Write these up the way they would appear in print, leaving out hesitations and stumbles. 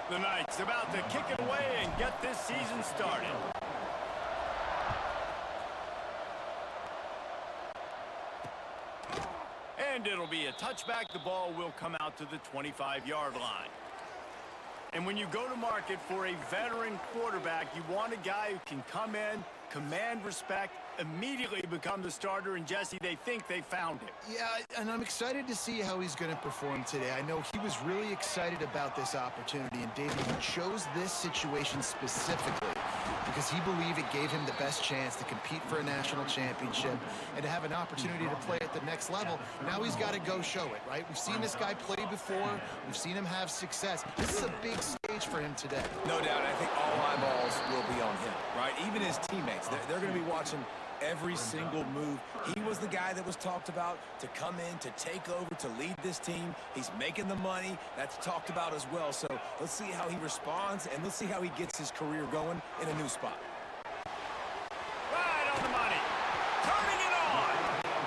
The Knights about to kick it away and get this season started. And it'll be a touchback. The ball will come out to the 25-yard line. And when you go to market for a veteran quarterback, you want a guy who can come in, command respect, immediately become the starter, and Jesse, they think they found him. Yeah, and I'm excited to see how he's going to perform today. I know he was really excited about this opportunity, and David, he chose this situation specifically because he believed it gave him the best chance to compete for a national championship and to have an opportunity to play at the next level. Now he's got to go show it, right? We've seen this guy play before. We've seen him have success. This is a big stage for him today. No doubt. I think all eyeballs will be on him, right? Even his teammates, they're going to be watching every single move. He was the guy that was talked about to come in, to take over, to lead this team. He's making the money. That's talked about as well. So let's see how he responds, and let's see how he gets his career going in a new spot. Right on the money. Turning it on.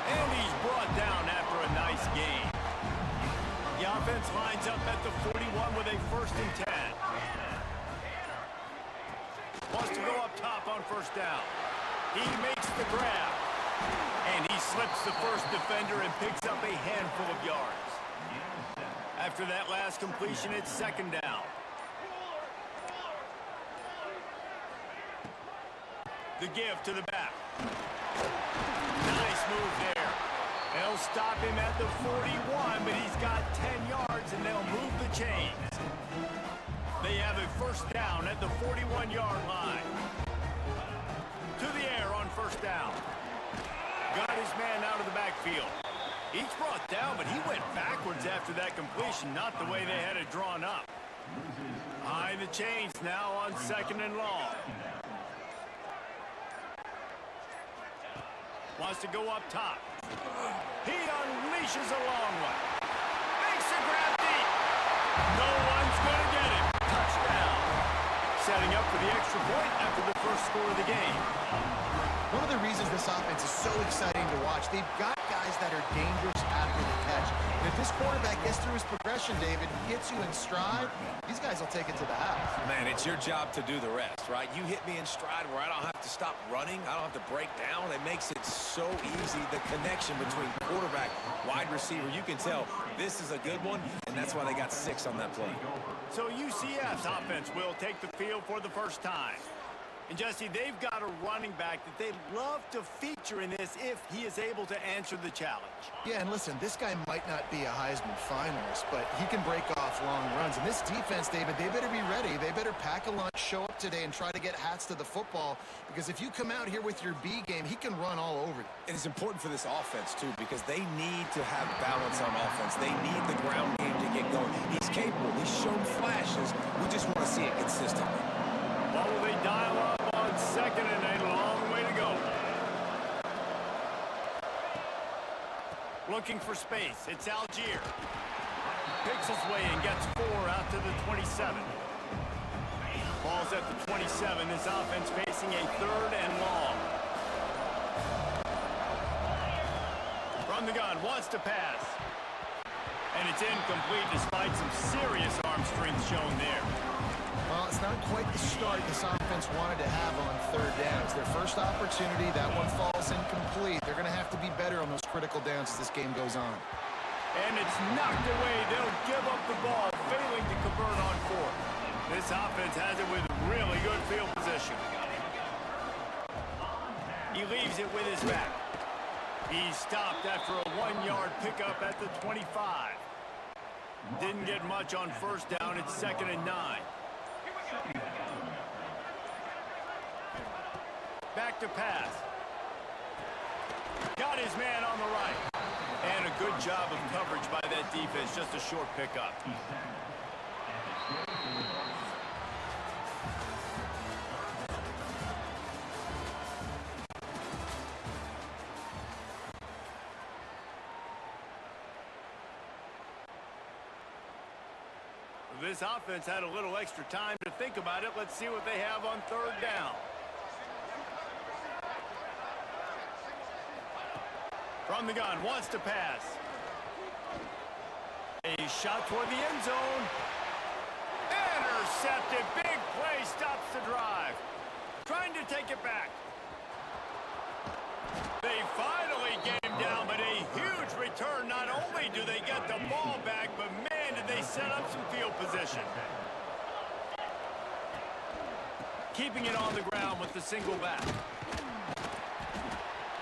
And he's brought down after a nice gain. The offense lines up at the 41 with a 1st and 10. Wants to go up top on 1st down. He makes the grab, and he slips the first defender and picks up a handful of yards. After that last completion, it's 2nd down. The give to the back. Nice move there. They'll stop him at the 41, but he's got 10 yards, and they'll move the chains. They have a 1st down at the 41-yard line. To the air on 1st down. Got his man out of the backfield. He's brought down, but he went backwards after that completion, not the way they had it drawn up. High the chains now on 2nd and long. Wants to go up top. He unleashes a long one. Makes a grab deep. No one's going to get him. Touchdown. Setting up for the extra point after the first score of the game. One of the reasons this offense is so exciting to watch, they've got guys that are dangerous after the catch. And if this quarterback gets through his progression, David, gets you in stride, these guys will take it to the house. Man, it's your job to do the rest, right? You hit me in stride where I don't have to stop running. I don't have to break down. It makes it so easy. The connection between quarterback, wide receiver, you can tell this is a good one, and that's why they got 6 on that play. So UCF's offense will take the field for the first time. And Jesse, they've got a running back that they'd love to feature in this if he is able to answer the challenge. Yeah, and listen, this guy might not be a Heisman finalist, but he can break off long runs. And this defense, David, they better be ready. They better pack a lunch, show up today, and try to get hats to the football. Because if you come out here with your B game, he can run all over you. And it's important for this offense, too, because they need to have balance on offense. They need the ground game to get going. He's capable. He's shown flashes. We just want to see it consistently. What will they dial up on 2nd and a long way to go? Looking for space. It's Algier. Picks his way and gets 4 out to the 27. Ball's at the 27. This offense facing a 3rd and long. From the gun, wants to pass. And it's incomplete despite some serious arm strength shown there. Well, it's not quite the start this offense wanted to have on 3rd down. It's their first opportunity. That one falls incomplete. They're going to have to be better on those critical downs as this game goes on. And it's knocked away. They'll give up the ball, failing to convert on 4th. This offense has it with really good field position. He leaves it with his back. He's stopped after a 1-yard pickup at the 25. Didn't get much on 1st down. It's 2nd and 9. Back to pass. Got his man on the right. And a good job of coverage by that defense. Just a short pickup. This offense had a little extra time to think about it. Let's see what they have on 3rd down. From the gun, wants to pass. A shot toward the end zone. intercepted. Big play stops the drive. Trying to take it back. They finally get him down, but a huge return. Not only do they get the ball back, but man, did they set up some field position. Keeping it on the ground with the single back.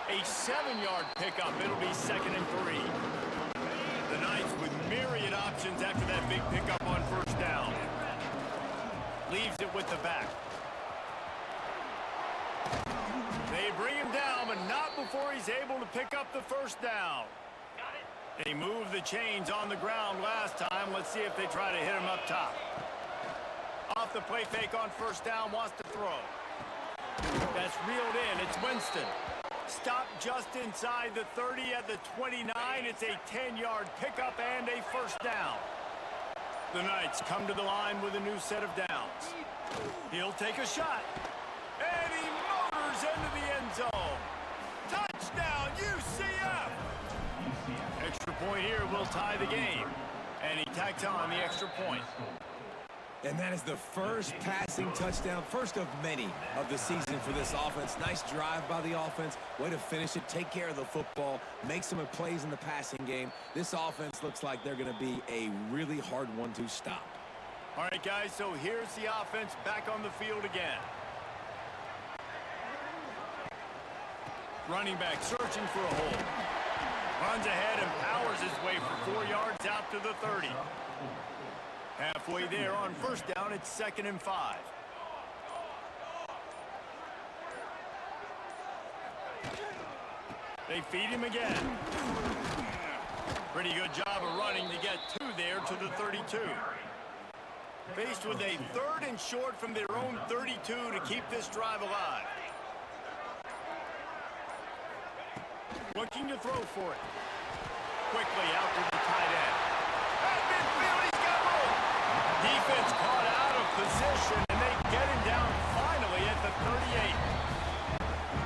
A 7-yard pickup. It'll be 2nd and 3. The Knights with myriad options after that big pickup on first down. Leaves it with the back. They bring him down, but not before he's able to pick up the first down. They moved the chains on the ground last time. Let's see if they try to hit him up top. Off the play fake on first down, wants to throw. That's reeled in. It's Winston. Stop just inside the 30 at the 29. It's a 10-yard pickup and a first down. The Knights come to the line with a new set of downs. He'll take a shot. And he motors into the end zone. Touchdown, UCF! Extra point here will tie the game. And he tacks on the extra point. And that is the first passing touchdown, first of many of the season for this offense. Nice drive by the offense. Way to finish it, take care of the football, make some plays in the passing game. This offense looks like they're going to be a really hard one to stop. All right, guys, so here's the offense back on the field again. Running back searching for a hole. Runs ahead and powers his way for 4 yards out to the 30. Halfway there on first down, it's 2nd and 5. They feed him again. Pretty good job of running to get 2 there to the 32. Faced with a 3rd and short from their own 32 to keep this drive alive. Looking to throw for it. Quickly out to the tight end. At midfield, he's got room. Defense caught out of position, and they get him down finally at the 38.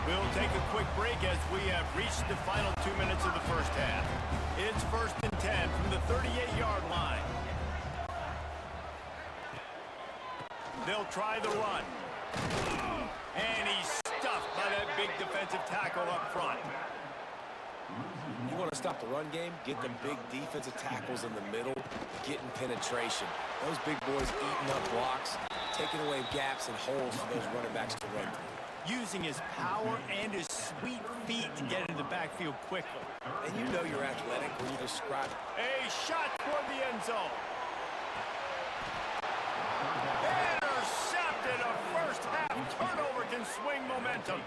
We'll take a quick break as we have reached the final 2 minutes of the first half. It's 1st and 10 from the 38-yard line. They'll try the run. And he's stuffed by that big defensive tackle up front. You want to stop the run game, get the big defensive tackles in the middle, getting penetration. Those big boys eating up blocks, taking away gaps and holes for those running backs to run through. Using his power and his sweet feet to get into the backfield quickly. And you know you're athletic when you describe it. A shot toward the end zone. Intercepted. A first half turnover can swing momentum.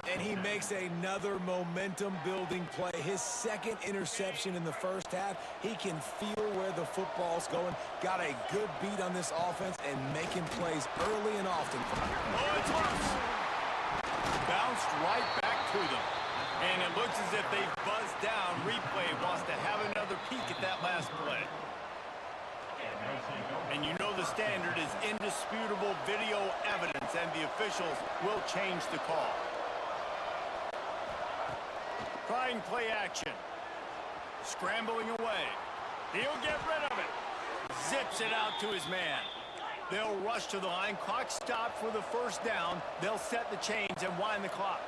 And he makes another momentum-building play. His 2nd interception in the first half. He can feel where the football's going. Got a good beat on this offense and making plays early and often. Oh, it's loose. Bounced right back to them. And it looks as if they buzzed down. Replay wants to have another peek at that last play. And you know the standard is indisputable video evidence, and the officials will change the call. Trying play action. Scrambling away. He'll get rid of it. Zips it out to his man. They'll rush to the line. Clock stopped for the first down. They'll set the chains and wind the clock.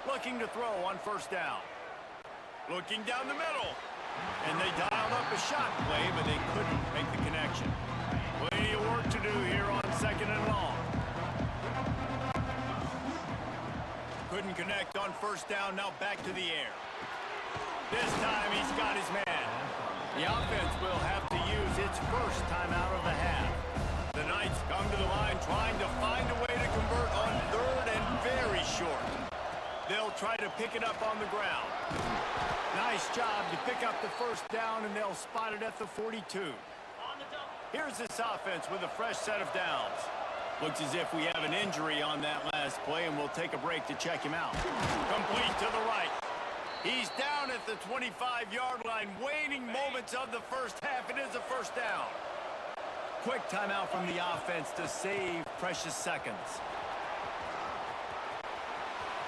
Looking to throw on first down. Looking down the middle. And they dialed up a shot play, but they couldn't make the connection. Plenty of work to do here on 2nd and long. Couldn't connect on first down, now back to the air. This time he's got his man. The offense will have to use its first time out of the half. The Knights come to the line trying to find a way to convert on 3rd and very short. They'll try to pick it up on the ground. Nice job to pick up the first down, and they'll spot it at the 42. Here's this offense with a fresh set of downs. Looks as if we have an injury on that last play, and we'll take a break to check him out. Complete to the right. He's down at the 25-yard line. Waning moments of the first half. It is a first down. Quick timeout from the offense to save precious seconds.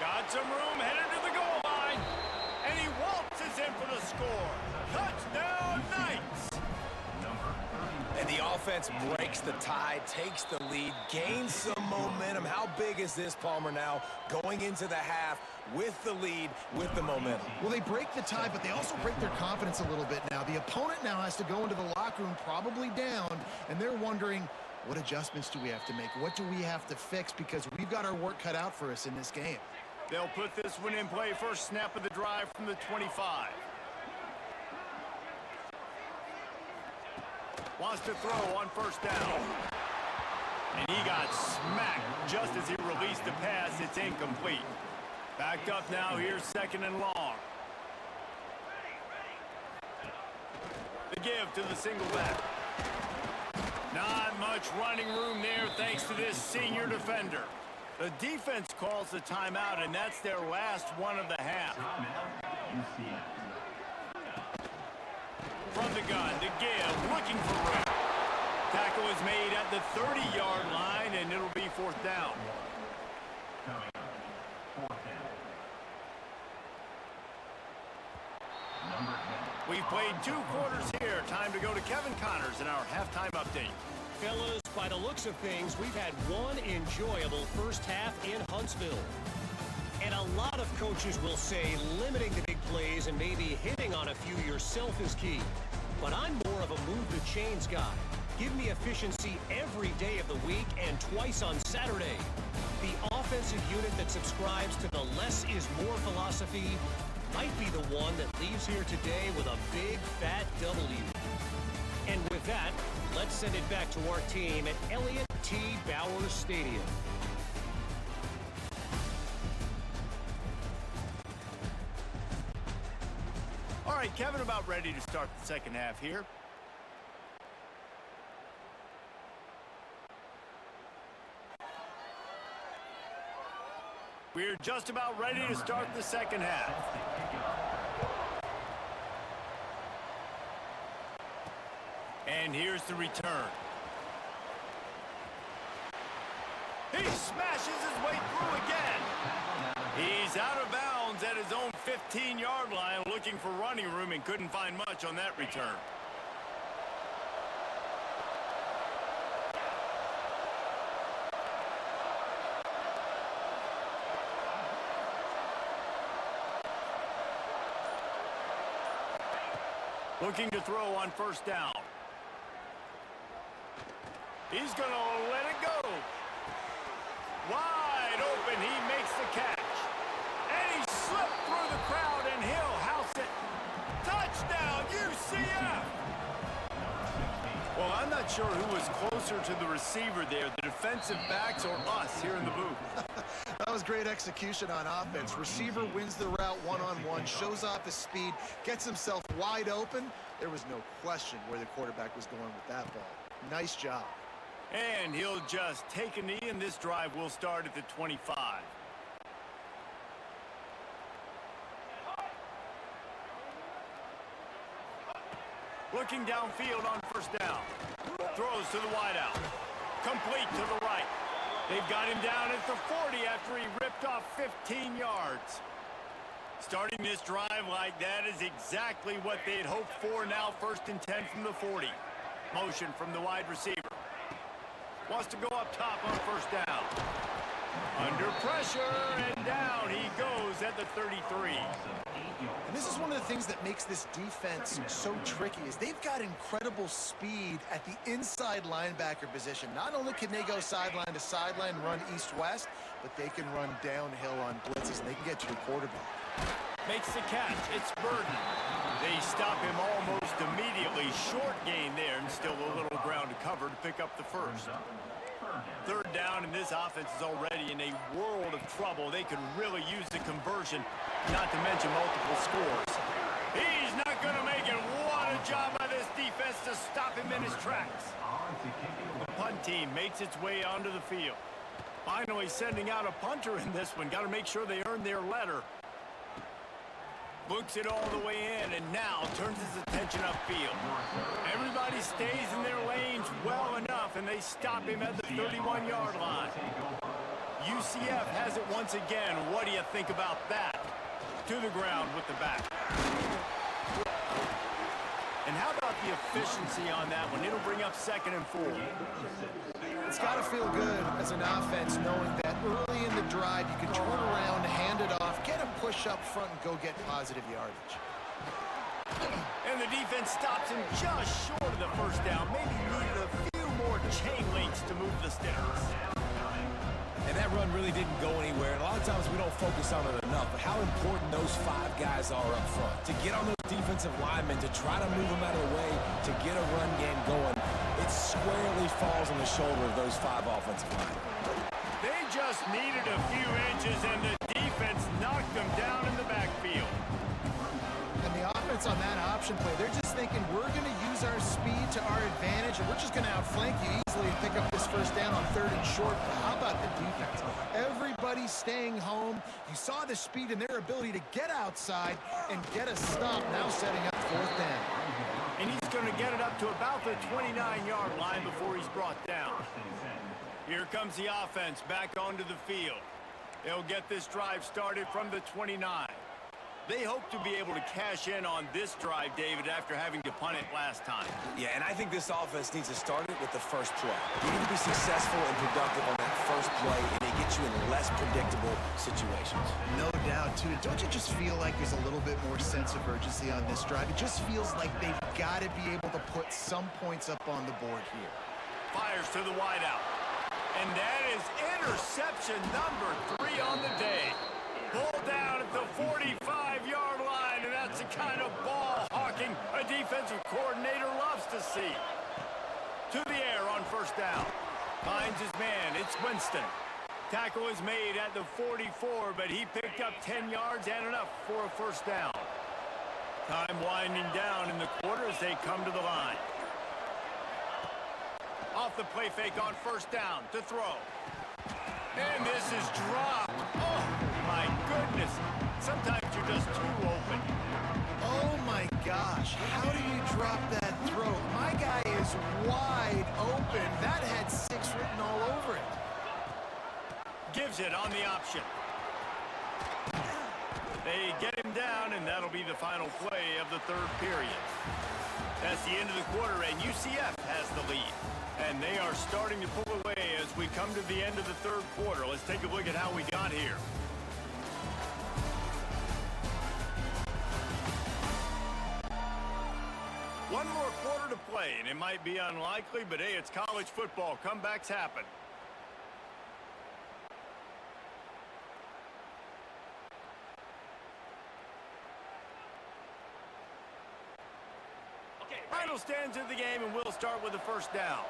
Got some room, headed to the goal line. And he waltzes in for the score. Touchdown, Knights! And And the offense breaks the tie, takes the lead, gains some momentum. How big is this, Palmer, now going into the half with the lead, with the momentum? Well, they break the tie, but they also break their confidence a little bit now. The opponent now has to go into the locker room probably down, and they're wondering, what adjustments do we have to make? What do we have to fix? Because we've got our work cut out for us in this game. They'll put this one in play. First snap of the drive from the 25. Wants to throw on first down. And he got smacked just as he released the pass. It's incomplete. Backed up now. Here's second and long. The give to the single back. Not much running room there thanks to this senior defender. The defense calls the timeout, and that's their last one of the half. From the gun, the give, looking for room. Tackle is made at the 30-yard line, and it'll be fourth down. We've played 2 quarters here. Time to go to Kevin Connors in our halftime update. Fellas, by the looks of things, we've had one enjoyable first half in Huntsville. And a lot of coaches will say limiting the big plays and maybe hitting on a few yourself is key. But I'm more of a move the chains guy. Give me efficiency every day of the week and twice on Saturday. The offensive unit that subscribes to the less is more philosophy might be the one that leaves here today with a big fat W. And with that, let's send it back to our team at Elliott T. Bowers Stadium. All right, Kevin, about ready to start the second half here. We're just about ready to start the second half. And here's the return. He smashes his way through again. He's out of bounds at his own 15-yard line, looking for running room and couldn't find much on that return. Looking to throw on first down. He's going to let it go. Wide open, he makes the catch. And he slipped through the crowd, and he'll house it. Touchdown, UCF! Well, I'm not sure who was closer to the receiver there, the defensive backs or us here in the booth. That was great execution on offense. Receiver wins the route one-on-one, shows off his speed, gets himself wide open. There was no question where the quarterback was going with that ball. Nice job. And he'll just take a knee, and this drive will start at the 25. Looking downfield on first down. Throws to the wideout. Complete to the right. They've got him down at the 40 after he ripped off 15 yards. Starting this drive like that is exactly what they'd hoped for. Now 1st and 10 from the 40. Motion from the wide receiver. Wants to go up top on first down. Under pressure, and down he goes at the 33. And this is one of the things that makes this defense so tricky is they've got incredible speed at the inside linebacker position. Not only can they go sideline to sideline, run east-west, but they can run downhill on blitzes, and they can get to the quarterback. Makes the catch. It's Burden. They stop him almost immediately. Short gain there, and still a little ground to cover to pick up the first. 3rd down, and this offense is already in a world of trouble. They could really use the conversion, not to mention multiple scores. He's not going to make it. What a job by this defense to stop him in his tracks. The punt team makes its way onto the field. Finally sending out a punter in this one. Got to make sure they earn their letter. Books it all the way in, and now turns his attention upfield. Everybody stays in their lanes well enough, and they stop him at the 31-yard line. UCF has it once again. What do you think about that? To the ground with the back. And how about the the efficiency on that one. It'll bring up 2nd and 4. It's got to feel good as an offense knowing that early in the drive you can turn around, hand it off, get a push up front, and go get positive yardage. And the defense stops him just short of the first down. Maybe needed a few more chain links to move the sticks. And that run really didn't go anywhere. And a lot of times we don't focus on it enough, but how important those 5 guys are up front. To get on those defensive linemen, to try to move them out of the way, to get a run game going, it squarely falls on the shoulder of those 5 offensive linemen. They just needed a few inches, and the defense knocked them down in the backfield. And the offense on that option play, they're just thinking we're going to use our speed to our advantage, and we're just going to outflank you easily and pick up this first down on 3rd and short. But how about the defense? Everybody's staying home. You saw the speed and their ability to get outside and get a stop, now setting up 4th down. And he's going to get it up to about the 29-yard line before he's brought down. Here comes the offense back onto the field. They'll get this drive started from the 29. They hope to be able to cash in on this drive, David, after having to punt it last time. Yeah, and I think this offense needs to start it with the first play. You need to be successful and productive on that first play, and they get you in less predictable situations. No doubt, too. Don't you just feel like there's a little bit more sense of urgency on this drive? It just feels like they've got to be able to put some points up on the board here. Fires to the wideout. And that is interception number 3 on the day. Pulled down at the 45-yard line, and that's the kind of ball hawking a defensive coordinator loves to see. To the air on first down. Finds his man. It's Winston. Tackle is made at the 44, but he picked up 10 yards and enough for a first down. Time winding down in the quarter as they come to the line. Off the play fake on first down to throw. And this is dropped. Oh, my goodness. Sometimes you're just too open. Oh, my gosh. How do you drop that throw? My guy is wide open. That had 6 written all over it. Gives it on the option. They get him down, and that'll be the final play of the 3rd period. That's the end of the quarter, and UCF has the lead. And they are starting to pull away as we come to the end of the 3rd quarter. Let's take a look at how we got here. One more quarter to play, and it might be unlikely, but hey, it's college football. Comebacks happen. Final stands of the game, and we'll start with the first down.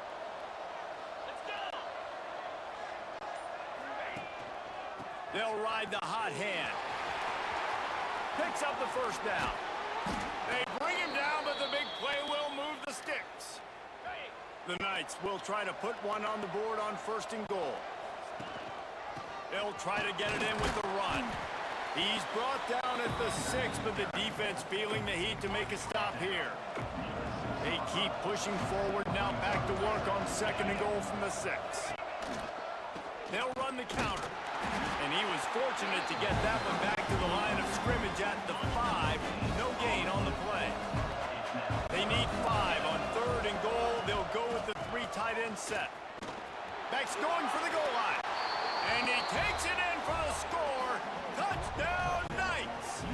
They'll ride the hot hand. Picks up the first down. They bring him down, but the big play will move the sticks. The Knights will try to put one on the board on 1st and goal. They'll try to get it in with the run. He's brought down at the 6, but the defense feeling the heat to make a stop here. They keep pushing forward, now back to work on 2nd and goal from the 6. They'll run the counter. And he was fortunate to get that one back to the line of scrimmage at the 5. No gain on the play. They need 5 on 3rd and goal. They'll go with the 3 tight end set. Beck's going for the goal line. And he takes it in for the score. Touchdown, Knights!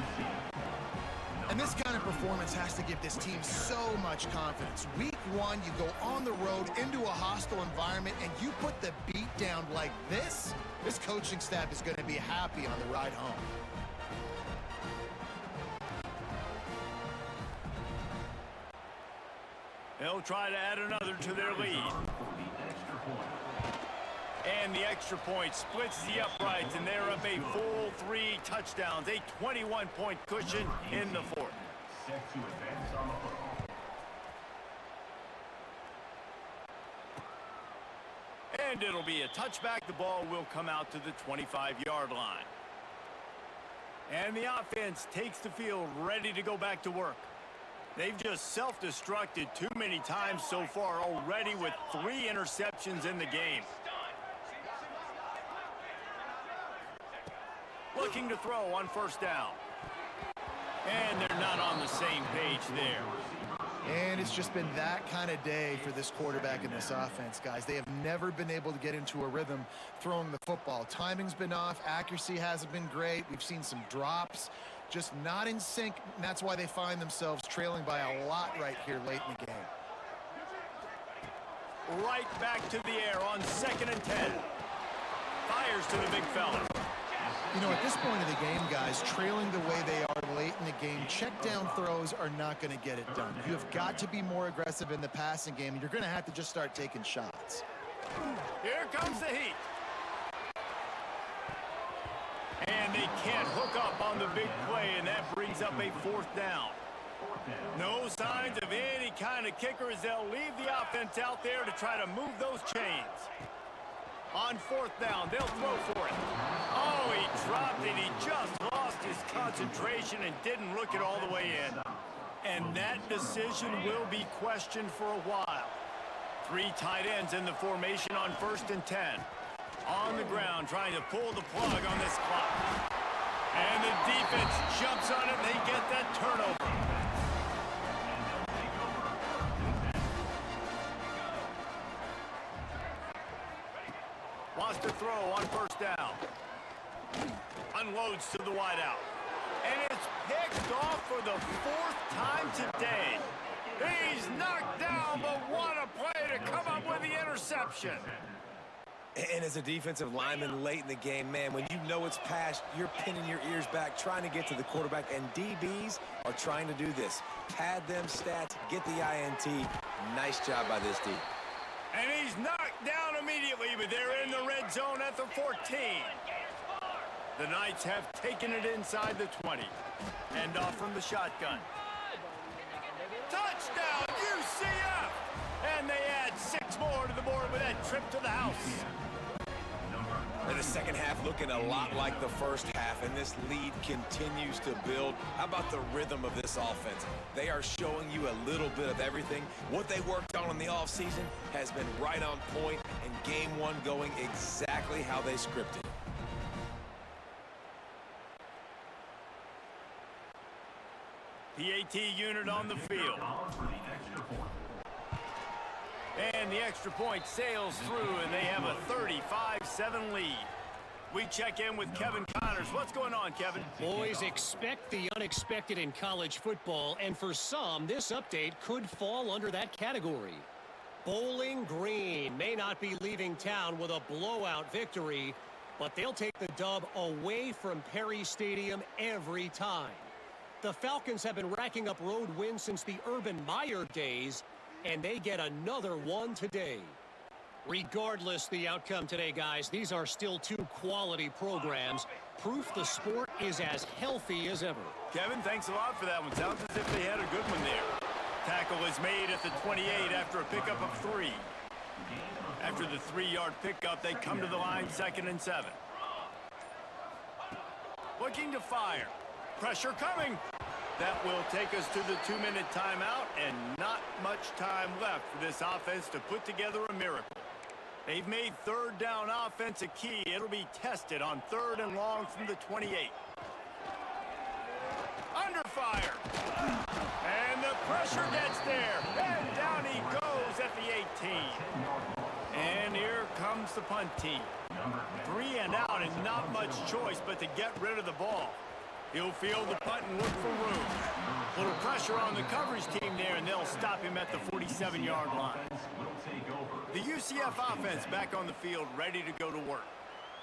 And this kind of performance has to give this team so much confidence. Week 1, you go on the road into a hostile environment, and you put the beat down like this. This coaching staff is going to be happy on the ride home. They'll try to add another to their lead. And the extra point splits the uprights, and they're up a full 3 touchdowns, a 21-point cushion in the 4th. And it'll be a touchback. The ball will come out to the 25-yard line. And the offense takes the field ready to go back to work. They've just self-destructed too many times so far already with 3 interceptions in the game. Looking to throw on first down. And they're not on the same page there. And it's just been that kind of day for this quarterback in this offense, guys. They have never been able to get into a rhythm throwing the football. Timing's been off. Accuracy hasn't been great. We've seen some drops, just not in sync. And that's why they find themselves trailing by a lot right here late in the game. Right back to the air on 2nd and 10. Fires to the big fella. You know, at this point of the game, guys, trailing the way they are late in the game, check down throws are not going to get it done. You have got to be more aggressive in the passing game, and you're going to have to just start taking shots. Here comes the heat. And they can't hook up on the big play, and that brings up a 4th down. No signs of any kind of kicker as they'll leave the offense out there to try to move those chains. On 4th down, they'll throw for it. Oh, he dropped it. He just lost his concentration and didn't look it all the way in. And that decision will be questioned for a while. 3 tight ends in the formation on 1st and 10. On the ground, trying to pull the plug on this clock. And the defense jumps on it, and they get that turnover. Wants to throw on 1st down. Unloads to the wideout. And it's picked off for the 4th time today. He's knocked down, but what a play to come up with the interception. And as a defensive lineman late in the game, man, when you know it's passed, you're pinning your ears back, trying to get to the quarterback, and DBs are trying to do this. Pad them stats, get the INT. Nice job by this D. And he's knocked down immediately, but they're in the red zone at the 14. The Knights have taken it inside the 20. And off from the shotgun. Touchdown, UCF! And they add 6 more to the board with that trip to the house. And the second half looking a lot like the first half, and this lead continues to build. How about the rhythm of this offense? They are showing you a little bit of everything. What they worked on in the offseason has been right on point, and game 1 going exactly how they scripted. PAT unit on the field. And the extra point sails through, and they have a 35-7 lead. We check in with Kevin Connors. What's going on, Kevin? Boys, expect the unexpected in college football, and for some, this update could fall under that category. Bowling Green may not be leaving town with a blowout victory, but they'll take the dub away from Perry Stadium every time. The Falcons have been racking up road wins since the Urban Meyer days, and they get another one today. Regardless the outcome today, guys, these are still 2 quality programs. Proof the sport is as healthy as ever. Kevin, thanks a lot for that one. Sounds as if they had a good one there. Tackle is made at the 28 after a pickup of 3. After the 3-yard pickup, they come to the line 2nd and 7. Looking to fire. Pressure coming. That will take us to the 2-minute timeout, and not much time left for this offense to put together a miracle. They've made 3rd down offense a key. It'll be tested on 3rd and long from the 28. Under fire. And the pressure gets there. And down he goes at the 18. And here comes the punt team. 3 and out, and not much choice but to get rid of the ball. He'll field the punt and look for room. Little pressure on the coverage team there, and they'll stop him at the 47-yard line. The UCF offense back on the field, ready to go to work.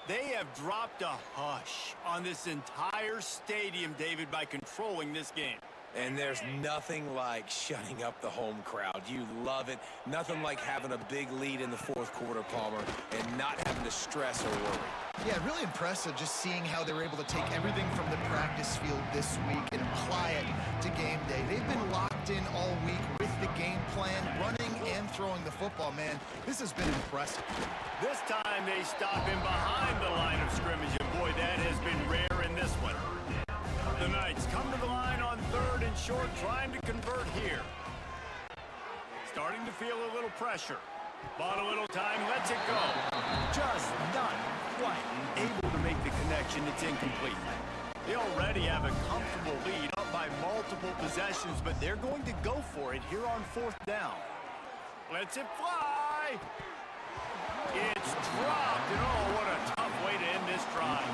They have dropped a hush on this entire stadium, David, by controlling this game. And there's nothing like shutting up the home crowd. You love it. Nothing like having a big lead in the 4th quarter, Palmer, and not having to stress or worry. Yeah, really impressive just seeing how they were able to take everything from the practice field this week and apply it to game day. They've been locked in all week with the game plan, running and throwing the football, man. This has been impressive. This time they stop him behind the line of scrimmage, and boy, that has been rare in this one. The Knights come to the line on 3rd and short, trying to convert here. Starting to feel a little pressure. Bought a little time, lets it go. Just not quite able to make the connection. It's incomplete. They already have a comfortable lead, up by multiple possessions, but they're going to go for it here on 4th down. Lets it fly. It's dropped, and oh, what a tough way to end this drive.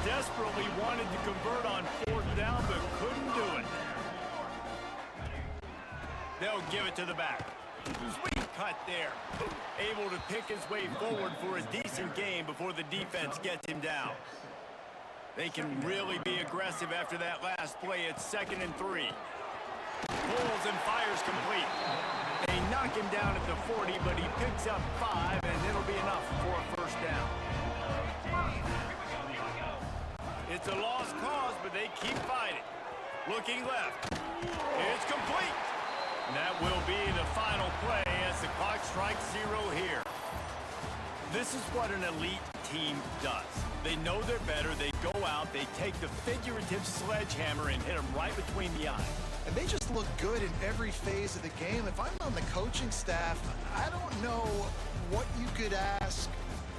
Desperately wanted to convert on 4th down, but couldn't do it. They'll give it to the back. Sweet cut there. Able to pick his way forward for a decent game before the defense gets him down. They can really be aggressive after that last play. It's 2nd and 3. Pulls and fires complete. They knock him down at the 40, but he picks up 5, and it'll be enough for a 1st down. It's a lost cause, but they keep fighting. Looking left. It's complete. And that will be the final play as the clock strikes 0 here. This is what an elite team does. They know they're better. They go out. They take the figurative sledgehammer and hit them right between the eyes. And they just look good in every phase of the game. If I'm on the coaching staff, I don't know what you could ask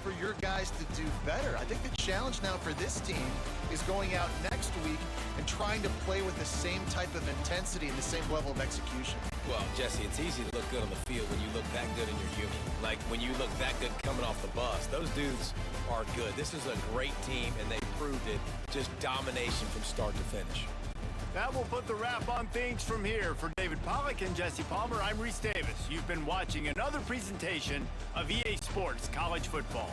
for your guys to do better. I think the challenge now for this team is going out next week and trying to play with the same type of intensity and the same level of execution. Well, Jesse, it's easy to look good on the field when you look that good in your unit. Like when you look that good coming off the bus. Those dudes are good. This is a great team, and they proved it. Just domination from start to finish. That will put the wrap on things from here. For David Pollack and Jesse Palmer, I'm Reese Davis. You've been watching another presentation of EA Sports College Football.